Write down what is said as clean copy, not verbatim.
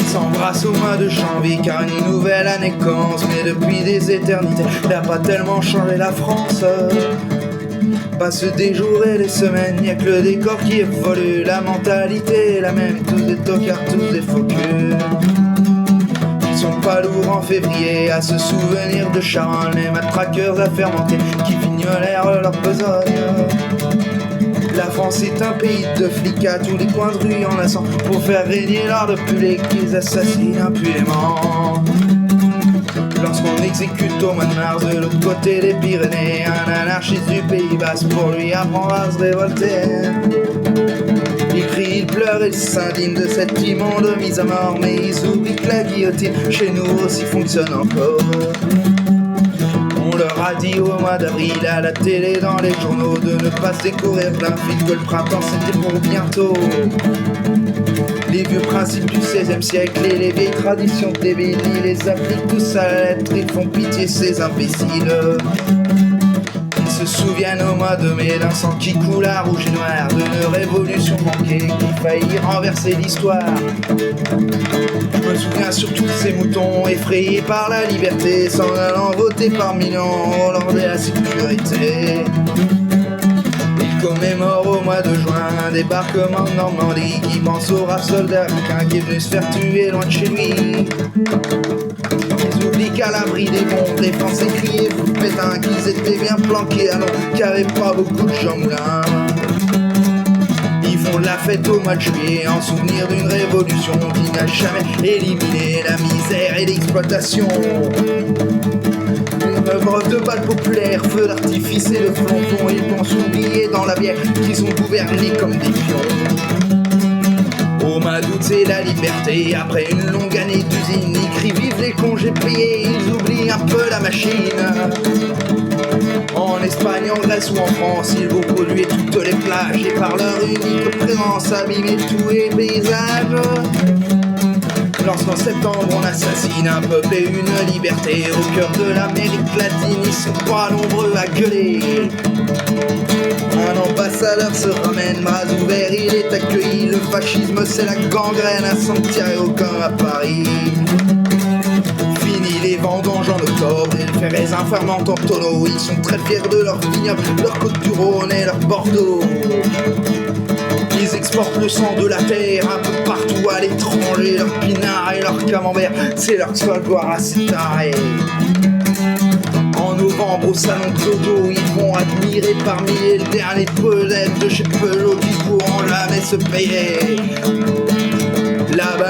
s'embrassent au mois de janvier car une nouvelle année commence. Mais depuis des éternités, n'a pas tellement changé la France. Passent des jours et des semaines, y'a que le décor qui évolue. La mentalité est la même, tous des tocards, tous des faux culs. Ils sont pas lourds en février à se souvenir de Charonne, les matraqueurs à fermenter qui fignolèrent leur besogne. La France est un pays de flics à tous les coins de rue, il y en a 100 pour faire régner l'art de public qu'ils assassinent impunément. Lorsqu'on exécute au mois de mars de l'autre côté des Pyrénées un anarchiste du Pays Basque, pour lui apprendre à se révolter. Il crie, il pleure et s'indigne de cette immonde mise à mort, mais ils oublient que la guillotine chez nous aussi fonctionne encore. On leur a dit au mois d'avril à la télé, dans les journaux, de ne pas se découvrir d'un fil, que le printemps c'était pour bientôt. Les vieux principes du XVIe siècle et les vieilles traditions débiles, ils les appliquent tous à la lettre, ils font pitié ces imbéciles. Ils se souviennent au mois de mai d'un sang qui coule à rouge et noir, d'une révolution manquée qui faillit renverser l'histoire. Je me souviens surtout de ces moutons effrayés par la liberté, s'en allant voter par millions au nom de la sécurité. Ils commémorent au mois de juin un débarquement de Normandie qui pense au rap soldat américain qui est venu se faire tuer loin de chez lui. Ils oublient qu'à l'abri des bombes, les Français criaient fou de pétain, qu'ils étaient bien planqués à Londres, qu'il n'y avait pas beaucoup de gens moulins. Ils font de la fête au mois de juillet en souvenir d'une révolution qui n'a jamais éliminé la misère et l'exploitation. Œuvre de bal populaire, feux d'artifice et de fronton, ils pensent oublier dans la bière qu'ils ont gouverné comme des pions. Au mois d'août c'est la liberté, après une longue année d'usine, ils crient vive les congés payés, ils oublient un peu la machine. En Espagne, en Grèce ou en France, ils vont polluer toutes les plages et par leur unique présence abîmer tous les paysages. Lorsqu'en septembre on assassine un peuple et une liberté au cœur de l'Amérique latine, ils sont pas nombreux à gueuler. Un ambassadeur se ramène, bras ouverts, il est accueilli. Le fascisme c'est la gangrène à Santiago comme à Paris. Fini les vendanges en octobre et le fait raisin fermente en tonneau. Ils sont très fiers de leur vignoble, leur Côte-du-Rhône et leur Bordeaux. Ils exportent le sang de la terre un peu partout à l'étranger. Leur pinard et leur camembert, c'est leur seule gloire à s'étarer. En novembre au salon Clodo, ils vont admirer par milliers le dernier Pellet de chez Peugeot qui pourront jamais se payer. Là-bas